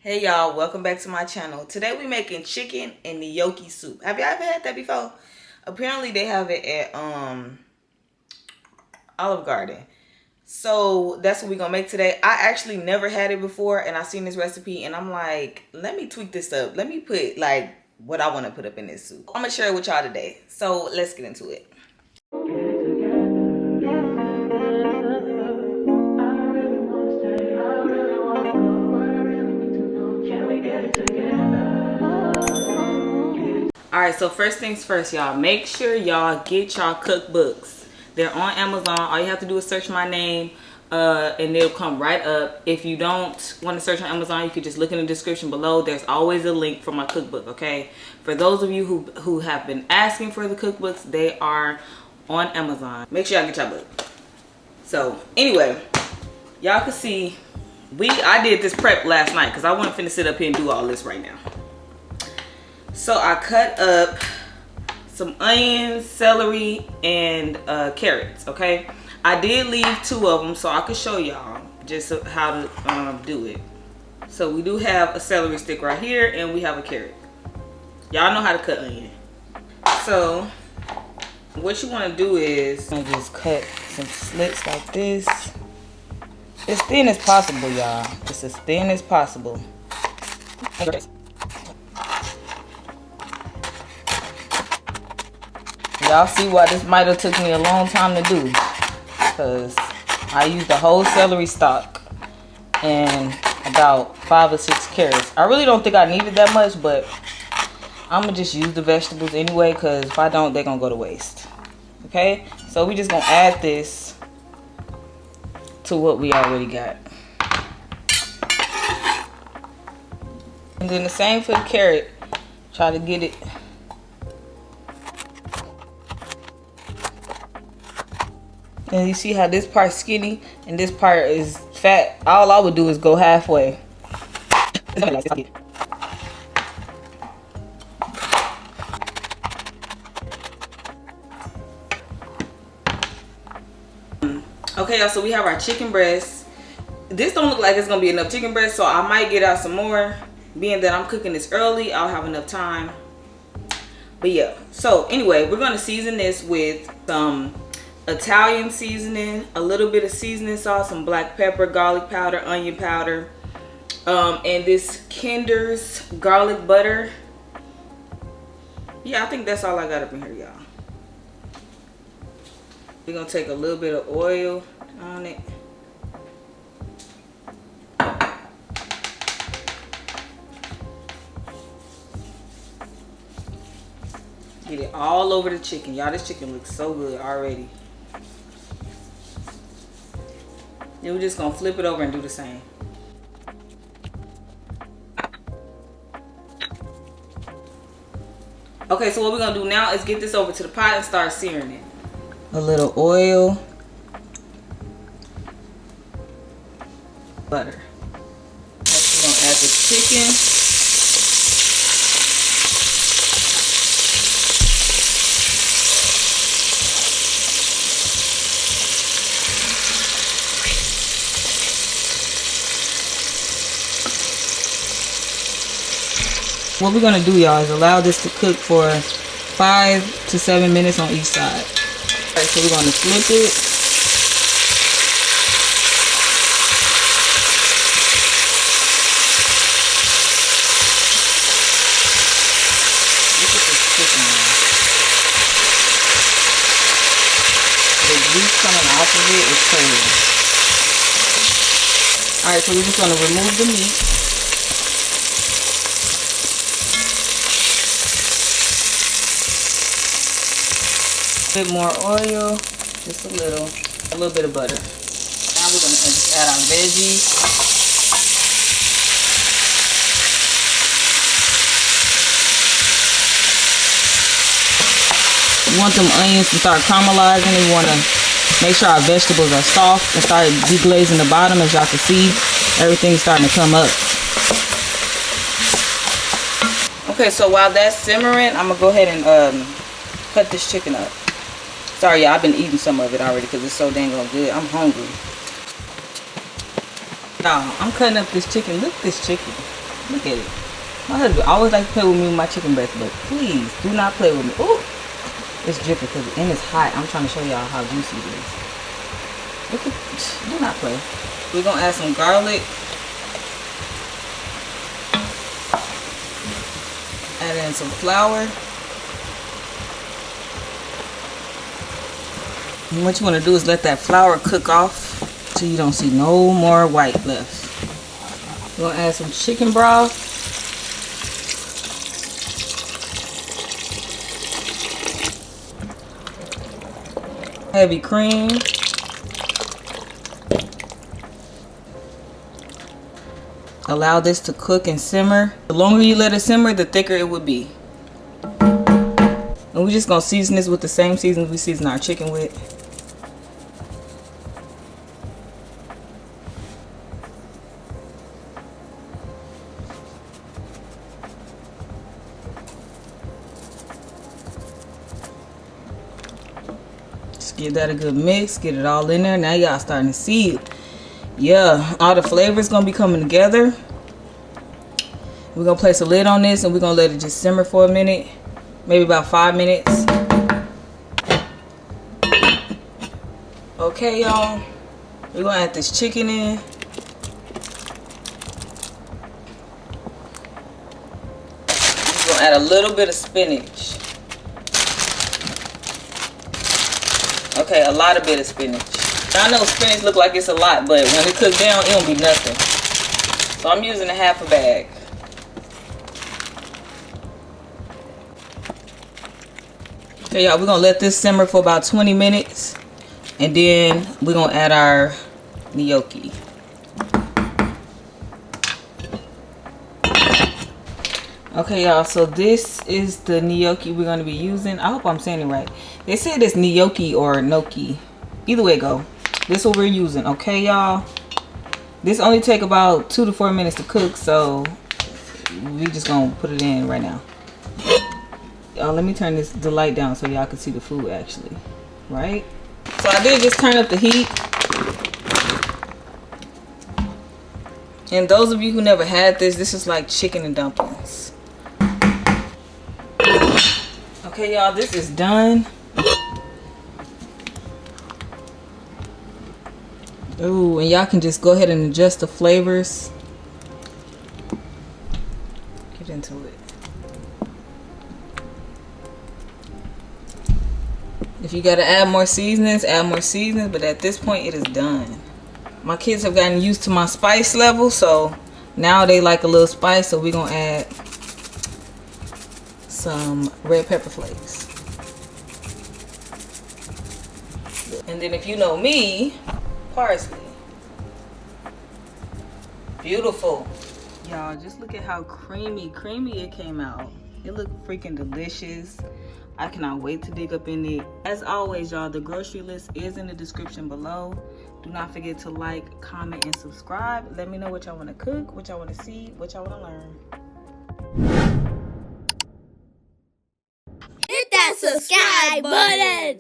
Hey y'all, welcome back to my channel. Today we making chicken and gnocchi soup. Have y'all ever had that before? Apparently they have it at Olive Garden. So that's what we're gonna make today. I actually never had it before and I seen this recipe and I'm like, let me tweak this up. Let me put like what I want to put up in this soup. I'm gonna share it with y'all today. So let's get into it. Alright, so first things first, y'all. Make sure y'all get y'all cookbooks. They're on Amazon. All you have to do is search my name and they'll come right up. If you don't want to search on Amazon, you can just look in the description below. There's always a link for my cookbook, okay? For those of you who have been asking for the cookbooks, they are on Amazon. Make sure y'all get y'all book. So, anyway, y'all can see, I did this prep last night because I wasn't finna sit up here and do all this right now. So I cut up some onions, celery, and carrots, okay? I did leave 2 of them so I could show y'all just how to do it. So we do have a celery stick right here and we have a carrot. Y'all know how to cut onion. So what you want to do is just cut some slits like this. As thin as possible, y'all. Just as thin as possible. Y'all see why this might have took me a long time to do, because I used the whole celery stalk and about 5 or 6 carrots. I really don't think I needed that much, but I'm gonna just use the vegetables anyway, because if I don't, they're gonna go to waste. Okay, so we just gonna add this to what we already got, and then the same for the carrot. Try to get it. And you see how this part's skinny and this part is fat. All I would do is go halfway. Okay, y'all, so we have our chicken breast. This don't look like it's gonna be enough chicken breast, so I might get out some more. Being that I'm cooking this early, I'll have enough time. But yeah, so anyway, we're gonna season this with some Italian seasoning, a little bit of seasoning sauce, some black pepper, garlic powder, onion powder, and this Kinder's garlic butter. Yeah, I think that's all I got up in here, y'all. We're gonna take a little bit of oil on it. Get it all over the chicken. Y'all, this chicken looks so good already. Then we're just gonna flip it over and do the same. Okay, so what we're gonna do now is get this over to the pot and start searing it. A little oil. Butter. Next we're gonna add the chicken. What we're gonna do, y'all, is allow this to cook for 5 to 7 minutes on each side. Alright, so we're gonna flip it. Look at this chicken, y'all. The juice coming off of it is crazy. Alright, so we're just gonna remove the meat. Bit more oil, just a little bit of butter. Now we're gonna just add our veggies. We want them onions to start caramelizing. We want to make sure our vegetables are soft and start deglazing the bottom. As y'all can see, everything's starting to come up. Okay, so while that's simmering, I'm gonna go ahead and cut this chicken up. Sorry, y'all, I've been eating some of it already because it's so dang good. I'm hungry. Y'all, I'm cutting up this chicken. Look at this chicken. Look at it. My husband always likes to play with me with my chicken breast, but please do not play with me. Ooh, it's dripping and it's hot. I'm trying to show y'all how juicy it is. Look at, do not play. We're gonna add some garlic. Add in some flour. And what you want to do is let that flour cook off till you don't see no more white left. We're gonna add some chicken broth. Heavy cream. Allow this to cook and simmer. The longer you let it simmer, the thicker it would be. And we're just gonna season this with the same seasons we season our chicken with. Just give that a good mix, get it all in there. Now y'all starting to see it. Yeah, all the flavors gonna be coming together. We're gonna place a lid on this and we're gonna let it just simmer for a minute, maybe about 5 minutes. Okay, y'all, we're gonna add this chicken in. We're gonna add a little bit of spinach. Okay, a lot of bit of spinach. I know spinach look like it's a lot, but when it cooks down, it don't be nothing. So I'm using a half a bag. Okay, y'all, we're gonna let this simmer for about 20 minutes, and then we're gonna add our gnocchi. Okay, y'all, so this is the gnocchi we're gonna be using. I hope I'm saying it right. They said it's gnocchi or gnocchi. Either way it go. This is what we're using, okay, y'all? This only take about 2 to 4 minutes to cook, so we just gonna put it in right now. Y'all, let me turn the light down so y'all can see the food actually, right? So I did just turn up the heat. And those of you who never had this is like chicken and dumplings. Okay, y'all, this is done. Ooh, and y'all can just go ahead and adjust the flavors. Get into it. If you gotta add more seasonings, but at this point it is done. My kids have gotten used to my spice level, so now they like a little spice, so we're gonna add some red pepper flakes. And then if you know me, parsley. Beautiful. Y'all, just look at how creamy it came out. It looked freaking delicious. I cannot wait to dig up in it. As always, y'all, the grocery list is in the description below. Do not forget to like, comment, and subscribe. Let me know what y'all want to cook, what y'all want to see, what y'all want to learn. Hit that subscribe button.